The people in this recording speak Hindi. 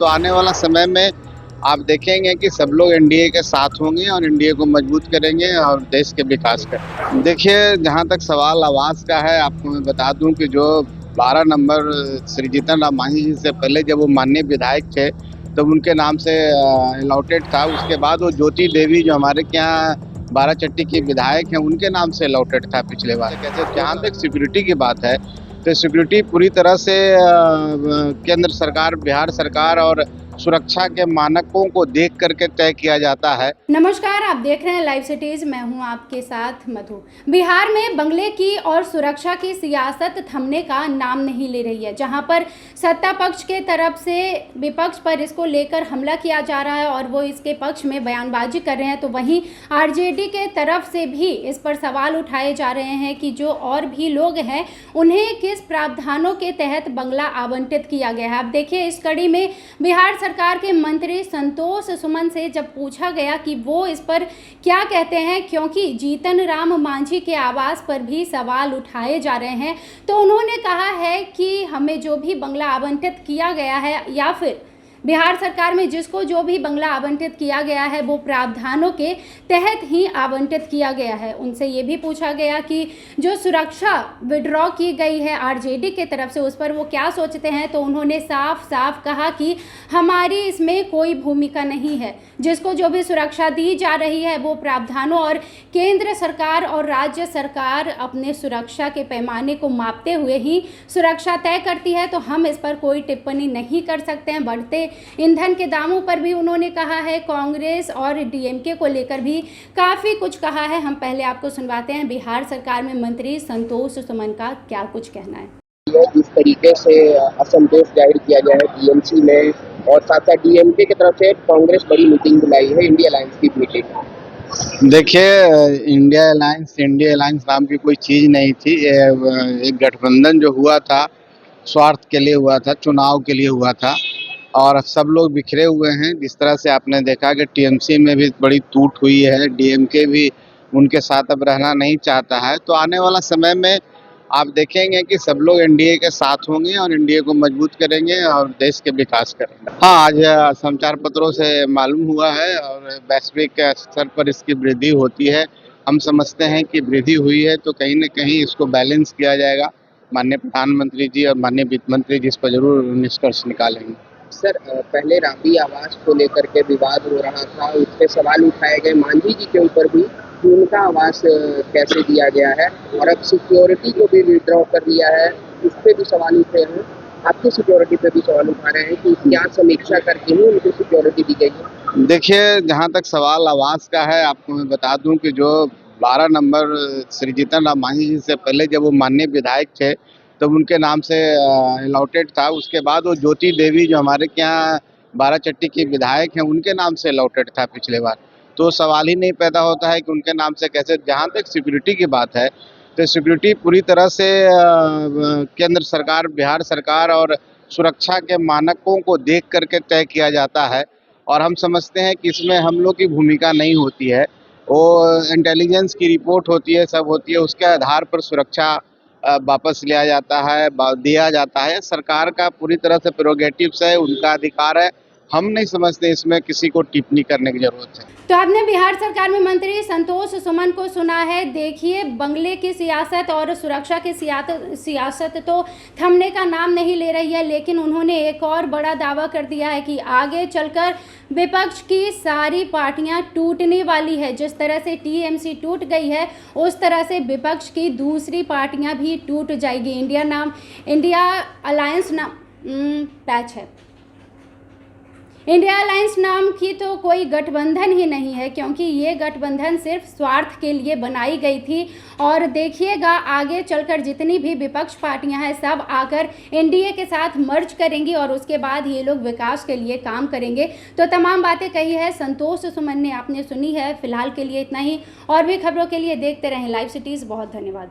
तो आने वाला समय में आप देखेंगे कि सब लोग एनडीए के साथ होंगे और एनडीए को मजबूत करेंगे और देश के विकास करेंगे। देखिए, जहाँ तक सवाल आवास का है, आपको मैं बता दूं कि जो 12 नंबर श्री जीतन राम मांझी जी से पहले जब वो माननीय विधायक थे तब उनके नाम से अलॉटेड था। उसके बाद वो ज्योति देवी जो हमारे यहाँ बाराचट्टी की विधायक हैं उनके नाम से अलॉटेड था पिछले बार। कैसे जहाँ तक सिक्योरिटी की बात है तो सिक्योरिटी पूरी तरह से केंद्र सरकार, बिहार सरकार और सुरक्षा के मानकों को देख करके तय किया जाता है। नमस्कार, आप देख रहे हैं लाइव सिटीज। मैं हूं आपके साथ मधु। बिहार में बंगले की और सुरक्षा की सियासत थमने का नाम नहीं ले रही है। जहां पर सत्ता पक्ष के तरफ से विपक्ष पर इसको लेकर हमला किया जा रहा है और वो इसके पक्ष में बयानबाजी कर रहे हैं, तो वहीं आरजेडी के तरफ से भी इस पर सवाल उठाए जा रहे हैं कि जो और भी लोग हैं उन्हें किस प्रावधानों के तहत बंगला आवंटित किया गया है। अब देखिए, इस कड़ी में बिहार सरकार के मंत्री संतोष सुमन से जब पूछा गया कि वो इस पर क्या कहते हैं, क्योंकि जीतन राम मांझी के आवास पर भी सवाल उठाए जा रहे हैं, तो उन्होंने कहा है कि हमें जो भी बंगला आवंटित किया गया है या फिर बिहार सरकार में जिसको जो भी बंगला आवंटित किया गया है वो प्रावधानों के तहत ही आवंटित किया गया है। उनसे ये भी पूछा गया कि जो सुरक्षा विड्रॉ की गई है आरजेडी के तरफ से उस पर वो क्या सोचते हैं, तो उन्होंने साफ साफ कहा कि हमारी इसमें कोई भूमिका नहीं है। जिसको जो भी सुरक्षा दी जा रही है वो प्रावधानों और केंद्र सरकार और राज्य सरकार अपने सुरक्षा के पैमाने को मापते हुए ही सुरक्षा तय करती है, तो हम इस पर कोई टिप्पणी नहीं कर सकते हैं। बढ़ते ईंधन के दामों पर भी उन्होंने कहा है। कांग्रेस और डीएमके को लेकर भी काफ़ी कुछ कहा है। हम पहले आपको सुनवाते हैं बिहार सरकार में मंत्री संतोष सुमन का क्या कुछ कहना है। जिस तरीके से असंतोष जाहिर किया गया है टीएमसी में और साथ साथ डीएमके की तरफ से कांग्रेस बड़ी मीटिंग बुलाई है, इंडिया अलायंस की मीटिंग। देखिए, इंडिया अलायंस नाम की कोई चीज़ नहीं थी। एक गठबंधन जो हुआ था स्वार्थ के लिए हुआ था, चुनाव के लिए हुआ था और सब लोग बिखरे हुए हैं। जिस तरह से आपने देखा कि टीएमसी में भी बड़ी टूट हुई है, डीएमके भी उनके साथ अब रहना नहीं चाहता है। तो आने वाला समय में आप देखेंगे कि सब लोग एनडीए के साथ होंगे और एनडीए को मजबूत करेंगे और देश के विकास करेंगे। हाँ, आज समाचार पत्रों से मालूम हुआ है और वैश्विक स्तर पर इसकी वृद्धि होती है। हम समझते हैं कि वृद्धि हुई है तो कहीं न कहीं इसको बैलेंस किया जाएगा। माननीय प्रधानमंत्री जी और माननीय वित्त मंत्री जी इस पर जरूर निष्कर्ष निकालेंगे। सर, पहले राबड़ी आवास को लेकर के विवाद हो रहा था, उस पर सवाल उठाए गए मांझी जी के ऊपर भी कि उनका आवास कैसे दिया गया है और अब सिक्योरिटी को भी विड्रॉ कर दिया है, उस पर भी सवाल उठे हैं। आपकी सिक्योरिटी पे भी सवाल उठा रहे हैं कि क्या समीक्षा करके ही उनको सिक्योरिटी दी गई है। देखिए, जहाँ तक सवाल आवास का है, आपको मैं बता दूं कि जो 12 नंबर श्री जीतन राम मांझी जी से पहले जब वो माननीय विधायक थे तब उनके नाम से अलॉटेड था। उसके बाद वो ज्योति देवी जो हमारे यहाँ बाराचट्टी की विधायक हैं उनके नाम से अलॉटेड था पिछले बार। तो सवाल ही नहीं पैदा होता है कि उनके नाम से कैसे। जहाँ तक सिक्योरिटी की बात है तो सिक्योरिटी पूरी तरह से केंद्र सरकार, बिहार सरकार और सुरक्षा के मानकों को देख करके तय किया जाता है और हम समझते हैं कि इसमें हम लोग की भूमिका नहीं होती है। वो इंटेलिजेंस की रिपोर्ट होती है, सब होती है, उसके आधार पर सुरक्षा वापस लिया जाता है, दिया जाता है। सरकार का पूरी तरह से प्रेरोगेटिव्स है, उनका अधिकार है। हम नहीं समझते इसमें किसी को टिप्पणी करने की जरूरत है। तो आपने बिहार सरकार में मंत्री संतोष सुमन को सुना है। देखिए, बंगले की सियासत और सुरक्षा की सियासत तो थमने का नाम नहीं ले रही है, लेकिन उन्होंने एक और बड़ा दावा कर दिया है कि आगे चलकर विपक्ष की सारी पार्टियां टूटने वाली है। जिस तरह से टीएमसी टूट गई है उस तरह से विपक्ष की दूसरी पार्टियां भी टूट जाएगी। इंडिया अलायंस नाम पैच है। इंडिया अलायंस नाम की तो कोई गठबंधन ही नहीं है, क्योंकि ये गठबंधन सिर्फ स्वार्थ के लिए बनाई गई थी। और देखिएगा, आगे चलकर जितनी भी विपक्ष पार्टियां हैं सब आकर एनडीए के साथ मर्ज करेंगी और उसके बाद ये लोग विकास के लिए काम करेंगे। तो तमाम बातें कही है संतोष सुमन ने, आपने सुनी है। फिलहाल के लिए इतना ही। और भी खबरों के लिए देखते रहें लाइव सिटीज़। बहुत धन्यवाद।